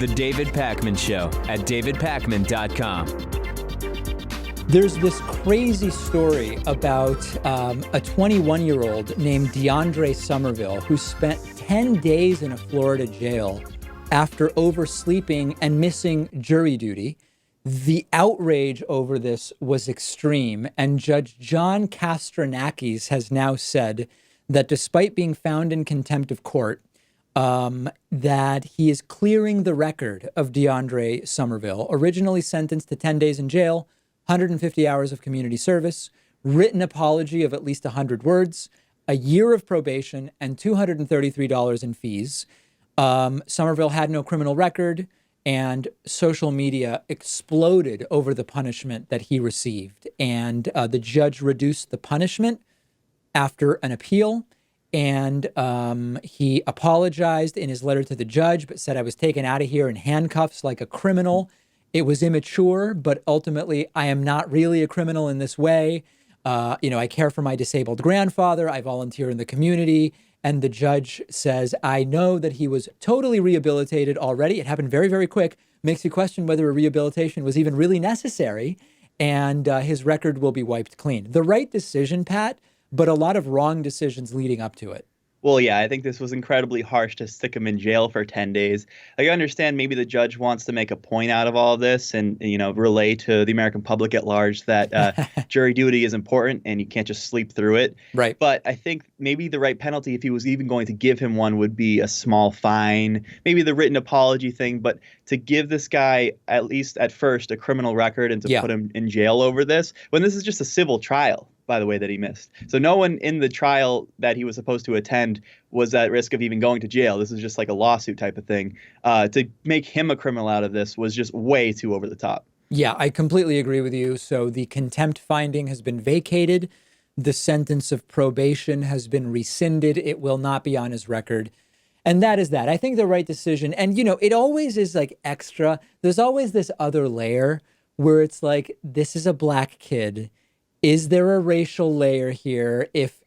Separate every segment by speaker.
Speaker 1: The David Pakman Show at davidpakman.com.
Speaker 2: There's this crazy story about a 21-year-old named DeAndre Somerville who spent 10 days in a Florida jail after oversleeping and missing jury duty. The outrage over this was extreme, and Judge John Kastranakis has now said that despite being found in contempt of court, that he is clearing the record of DeAndre Somerville, originally sentenced to 10 days in jail, 150 hours of community service, written apology of at least 100 words, a year of probation, and $233 in fees. Somerville had no criminal record, and social media exploded over the punishment that he received. And the judge reduced the punishment after an appeal. And he apologized in his letter to the judge, but said, I was taken out of here in handcuffs like a criminal. It was immature, but ultimately I am not really a criminal in this way. I care for my disabled grandfather. I volunteer in the community. And the judge says, I know that he was totally rehabilitated already. It happened very, very quick. Makes you question whether a rehabilitation was even really necessary. And his record will be wiped clean. The right decision, Pat, but a lot of wrong decisions leading up to it.
Speaker 3: Well, yeah, I think this was incredibly harsh to stick him in jail for 10 days. I understand maybe the judge wants to make a point out of all of this and, relay to the American public at large that jury duty is important and you can't just sleep through it.
Speaker 2: Right.
Speaker 3: But I think maybe the right penalty, if he was even going to give him one, would be a small fine, maybe the written apology thing. But to give this guy, at least at first, a criminal record and to put him in jail over this, when this is just a civil trial, by the way, that he missed. So no one in the trial that he was supposed to attend was at risk of even going to jail. This is just like a lawsuit type of thing. To make him a criminal out of this was just way too over the top.
Speaker 2: Yeah, I completely agree with you. So the contempt finding has been vacated. The sentence of probation has been rescinded. It will not be on his record. And that is that. I think the right decision. And, it always is like extra. There's always this other layer where it's like, this is a black kid. Is there a racial layer here? If,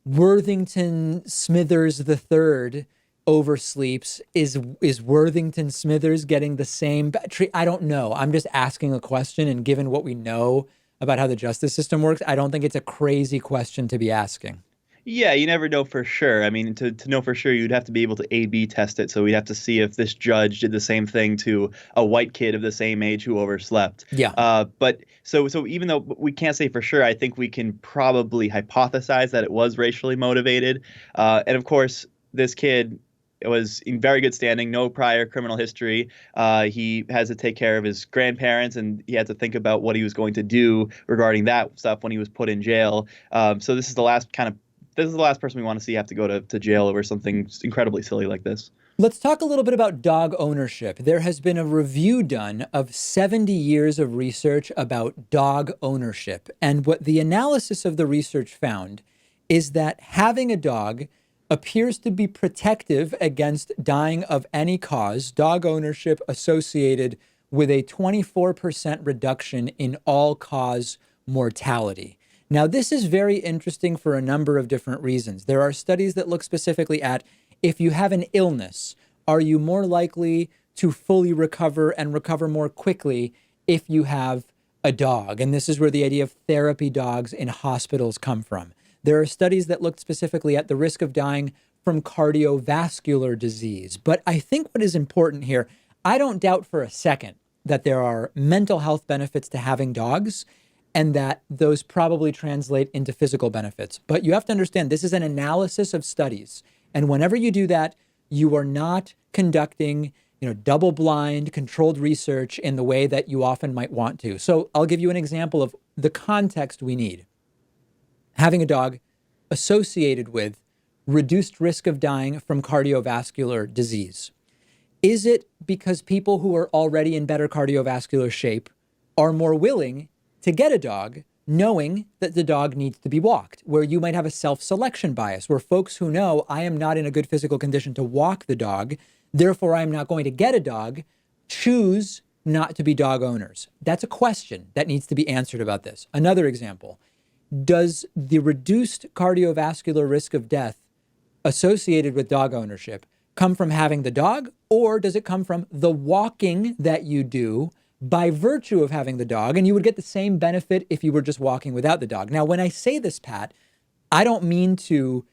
Speaker 2: Worthington Smithers III oversleeps, is Worthington Smithers getting the same treat? I don't know. I'm just asking a question. And given what we know about how the justice system works, I don't think it's a crazy question to be asking.
Speaker 3: Yeah, you never know for sure. I mean, to know for sure, you'd have to be able to A/B test it. So we'd have to see if this judge did the same thing to a white kid of the same age who overslept.
Speaker 2: Yeah.
Speaker 3: But so even though we can't say for sure, I think we can probably hypothesize that it was racially motivated. And of course, this kid was in very good standing, no prior criminal history. He has to take care of his grandparents, and he had to think about what he was going to do regarding that stuff when he was put in jail. So this is the last person we want to see have to go to jail over something incredibly silly like this.
Speaker 2: Let's talk a little bit about dog ownership. There has been a review done of 70 years of research about dog ownership. And what the analysis of the research found is that having a dog appears to be protective against dying of any cause. Dog ownership associated with a 24% reduction in all-cause mortality. Now, this is very interesting for a number of different reasons. There are studies that look specifically at if you have an illness, are you more likely to fully recover and recover more quickly if you have a dog? And this is where the idea of therapy dogs in hospitals come from. There are studies that looked specifically at the risk of dying from cardiovascular disease. But I think what is important here, I don't doubt for a second that there are mental health benefits to having dogs, and that those probably translate into physical benefits. But you have to understand, this is an analysis of studies. And whenever you do that, you are not conducting, double-blind, controlled research in the way that you often might want to. So I'll give you an example of the context we need. Having a dog associated with reduced risk of dying from cardiovascular disease. Is it because people who are already in better cardiovascular shape are more willing to get a dog knowing that the dog needs to be walked, where you might have a self-selection bias, where folks who know I am not in a good physical condition to walk the dog, therefore I'm not going to get a dog, choose not to be dog owners? That's a question that needs to be answered about this. Another example, does the reduced cardiovascular risk of death associated with dog ownership come from having the dog or does it come from the walking that you do by virtue of having the dog? And you would get the same benefit if you were just walking without the dog. Now, when I say this, Pat, I don't mean to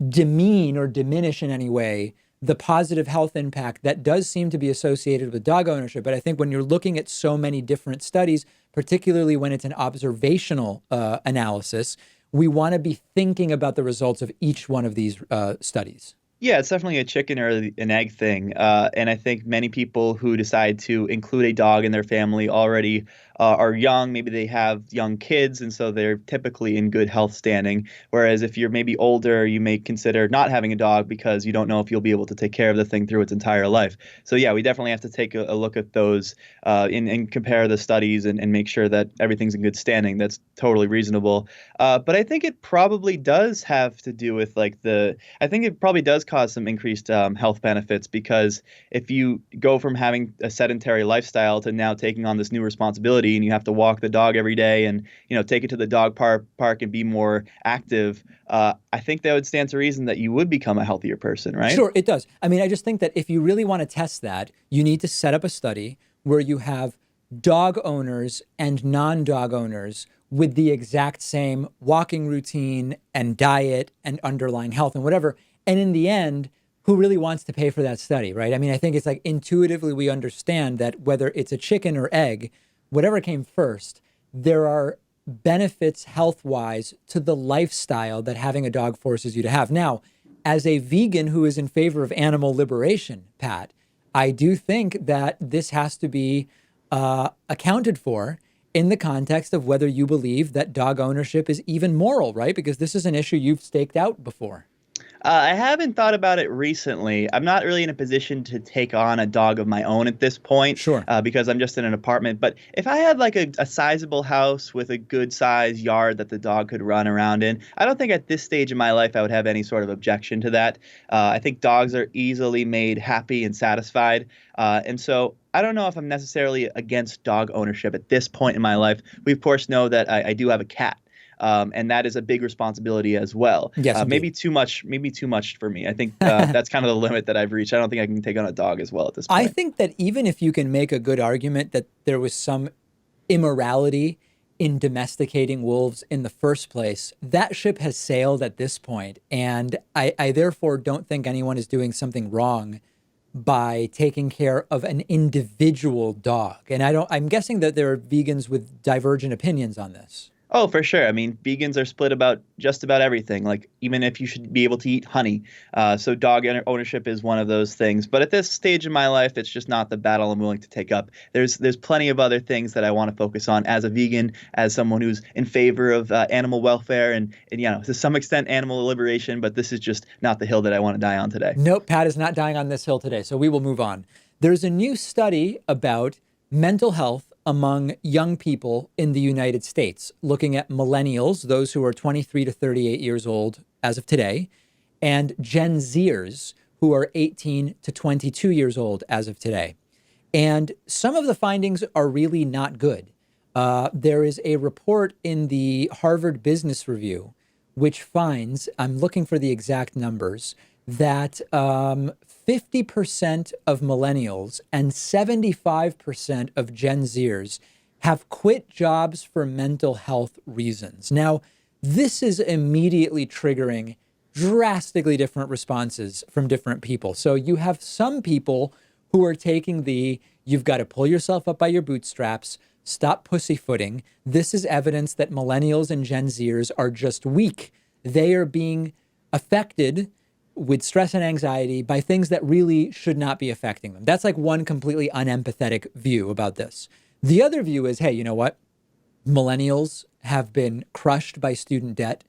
Speaker 2: demean or diminish in any way the positive health impact that does seem to be associated with dog ownership. But I think when you're looking at so many different studies, particularly when it's an observational analysis, we want to be thinking about the results of each one of these studies.
Speaker 3: Yeah, it's definitely a chicken or an egg thing. And I think many people who decide to include a dog in their family already are young. Maybe they have young kids, and so they're typically in good health standing. Whereas if you're maybe older, you may consider not having a dog because you don't know if you'll be able to take care of the thing through its entire life. So yeah, we definitely have to take a look at those and compare the studies and make sure that everything's in good standing. That's totally reasonable. But I think it probably does have to do with I think it probably does cause some increased health benefits, because if you go from having a sedentary lifestyle to now taking on this new responsibility, and you have to walk the dog every day and take it to the dog park and be more active, I think that would stand to reason that you would become a healthier person, right?
Speaker 2: Sure, it does. I mean, I just think that if you really want to test that, you need to set up a study where you have dog owners and non-dog owners with the exact same walking routine and diet and underlying health and whatever. And in the end, who really wants to pay for that study, right? I mean, I think it's like intuitively we understand that whether it's a chicken or egg, whatever came first, there are benefits health-wise to the lifestyle that having a dog forces you to have. Now, as a vegan who is in favor of animal liberation, Pat, I do think that this has to be accounted for in the context of whether you believe that dog ownership is even moral, right? Because this is an issue you've staked out before.
Speaker 3: I haven't thought about it recently. I'm not really in a position to take on a dog of my own at this point.
Speaker 2: Sure.
Speaker 3: Because I'm just in an apartment. But if I had like a sizable house with a good size yard that the dog could run around in, I don't think at this stage in my life I would have any sort of objection to that. I think dogs are easily made happy and satisfied. And so I don't know if I'm necessarily against dog ownership at this point in my life. We, of course, know that I do have a cat. And that is a big responsibility as well.
Speaker 2: Yes,
Speaker 3: maybe too much for me. I think that's kind of the limit that I've reached. I don't think I can take on a dog as well at this point.
Speaker 2: I think that even if you can make a good argument that there was some immorality in domesticating wolves in the first place, that ship has sailed at this point. And I therefore don't think anyone is doing something wrong by taking care of an individual dog. And I'm guessing that there are vegans with divergent opinions on this.
Speaker 3: Oh, for sure. I mean, vegans are split about just about everything, like even if you should be able to eat honey. So dog ownership is one of those things. But at this stage in my life, it's just not the battle I'm willing to take up. There's plenty of other things that I want to focus on as a vegan, as someone who's in favor of animal welfare and to some extent animal liberation. But this is just not the hill that I want to die on today.
Speaker 2: Nope, Pat is not dying on this hill today. So we will move on. There's a new study about mental health among young people in the United States, looking at millennials, those who are 23 to 38 years old as of today, and Gen Zers, who are 18 to 22 years old as of today. And some of the findings are really not good. There is a report in the Harvard Business Review which finds, I'm looking for the exact numbers, that 50% of millennials and 75% of Gen Zers have quit jobs for mental health reasons. Now, this is immediately triggering drastically different responses from different people. So you have some people who are taking you've got to pull yourself up by your bootstraps, stop pussyfooting. This is evidence that millennials and Gen Zers are just weak. They are being affected with stress and anxiety by things that really should not be affecting them. That's like one completely unempathetic view about this. The other view is, hey, you know what? Millennials have been crushed by student debt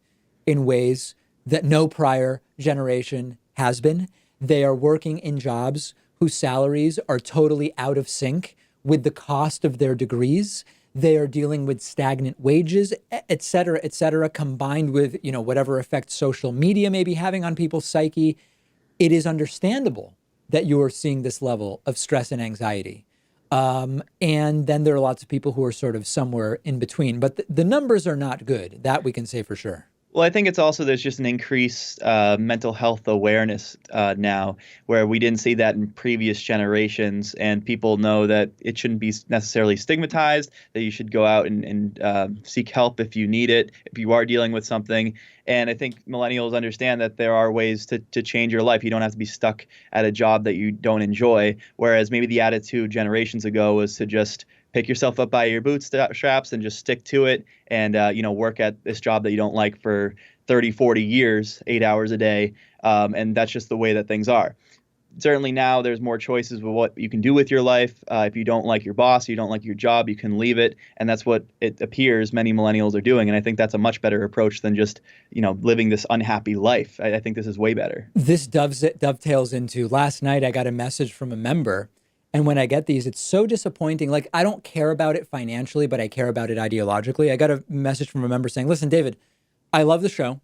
Speaker 2: in ways that no prior generation has been. They are working in jobs whose salaries are totally out of sync with the cost of their degrees. They are dealing with stagnant wages, et cetera, combined with, whatever effect social media may be having on people's psyche. It is understandable that you are seeing this level of stress and anxiety. And then there are lots of people who are sort of somewhere in between. But the numbers are not good. That we can say for sure.
Speaker 3: Well, I think it's also there's just an increased mental health awareness now, where we didn't see that in previous generations, and people know that it shouldn't be necessarily stigmatized, that you should go out and seek help if you need it, if you are dealing with something. And I think millennials understand that there are ways to change your life. You don't have to be stuck at a job that you don't enjoy, whereas maybe the attitude generations ago was to just pick yourself up by your bootstraps and just stick to it and work at this job that you don't like for 30, 40 years, 8 hours a day. And that's just the way that things are. Certainly now there's more choices of what you can do with your life. If you don't like your boss, you don't like your job, you can leave it. And that's what it appears many millennials are doing. And I think that's a much better approach than just, living this unhappy life. I think this is way better.
Speaker 2: This dovetails into last night I got a message from a member. And when I get these, it's so disappointing. Like, I don't care about it financially, but I care about it ideologically. I got a message from a member saying, listen, David, I love the show.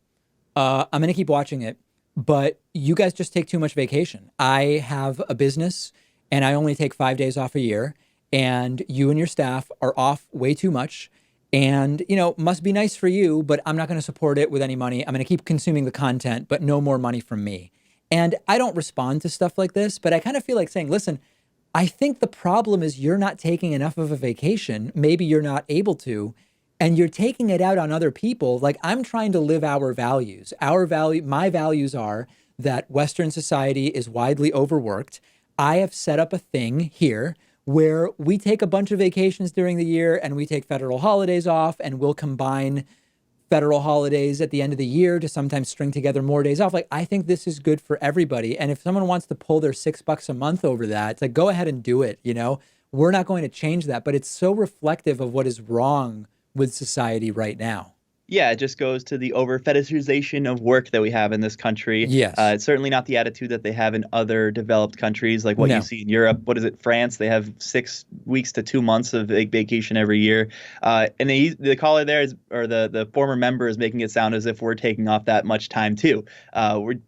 Speaker 2: I'm going to keep watching it, but you guys just take too much vacation. I have a business and I only take 5 days off a year, and you and your staff are off way too much. And, must be nice for you, but I'm not going to support it with any money. I'm going to keep consuming the content, but no more money from me. And I don't respond to stuff like this, but I kind of feel like saying, listen, I think the problem is you're not taking enough of a vacation. Maybe you're not able to, and you're taking it out on other people. Like, I'm trying to live our values. My values are that Western society is widely overworked. I have set up a thing here where we take a bunch of vacations during the year and we take federal holidays off, and we'll combine federal holidays at the end of the year to sometimes string together more days off. Like, I think this is good for everybody. And if someone wants to pull their $6 a month over that, it's like, go ahead and do it. We're not going to change that, but it's so reflective of what is wrong with society right now.
Speaker 3: Yeah, it just goes to the over fetishization of work that we have in this country.
Speaker 2: Yes.
Speaker 3: It's certainly not the attitude that they have in other developed countries, like what you see in Europe. What is it, France? They have 6 weeks to 2 months of vacation every year. And the caller there is, or the former member is making it sound as if we're taking off that much time too.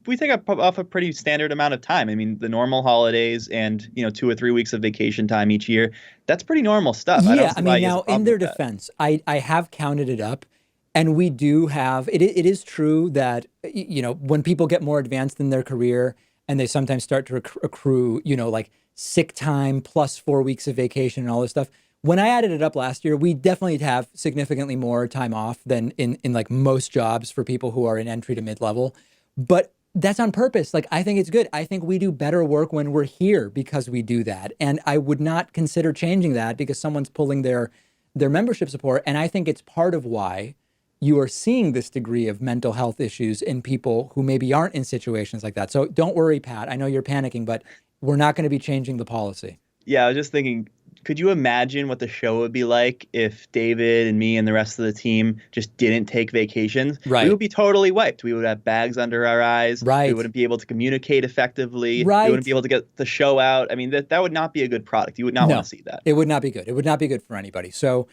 Speaker 3: We take off a pretty standard amount of time. I mean, the normal holidays and 2 or 3 weeks of vacation time each year, that's pretty normal stuff.
Speaker 2: Yeah, I mean, now in their defense, I have counted it up. And we do have, it is true that, when people get more advanced in their career and they sometimes start to accrue, like sick time plus 4 weeks of vacation and all this stuff. When I added it up last year, we definitely have significantly more time off than in like most jobs for people who are in entry to mid-level. But that's on purpose. Like, I think it's good. I think we do better work when we're here because we do that. And I would not consider changing that because someone's pulling their membership support. And I think it's part of why you are seeing this degree of mental health issues in people who maybe aren't in situations like that. So don't worry, Pat. I know you're panicking, but we're not going to be changing the policy.
Speaker 3: Yeah, I was just thinking, could you imagine what the show would be like if David and me and the rest of the team just didn't take vacations?
Speaker 2: Right.
Speaker 3: We would be totally wiped. We would have bags under our eyes.
Speaker 2: Right.
Speaker 3: We wouldn't be able to communicate effectively.
Speaker 2: Right.
Speaker 3: We wouldn't be able to get the show out. I mean, that would not be a good product. You would not want to see that.
Speaker 2: It would not be good. It would not be good for anybody. So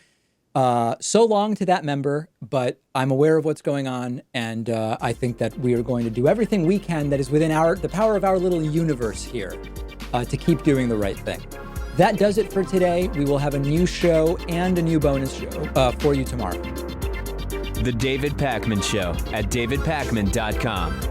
Speaker 2: long to that member, but I'm aware of what's going on, and I think that we are going to do everything we can that is within the power of our little universe here to keep doing the right thing. That does it for today. We will have a new show and a new bonus show for you tomorrow.
Speaker 1: The David Pakman Show at davidpakman.com.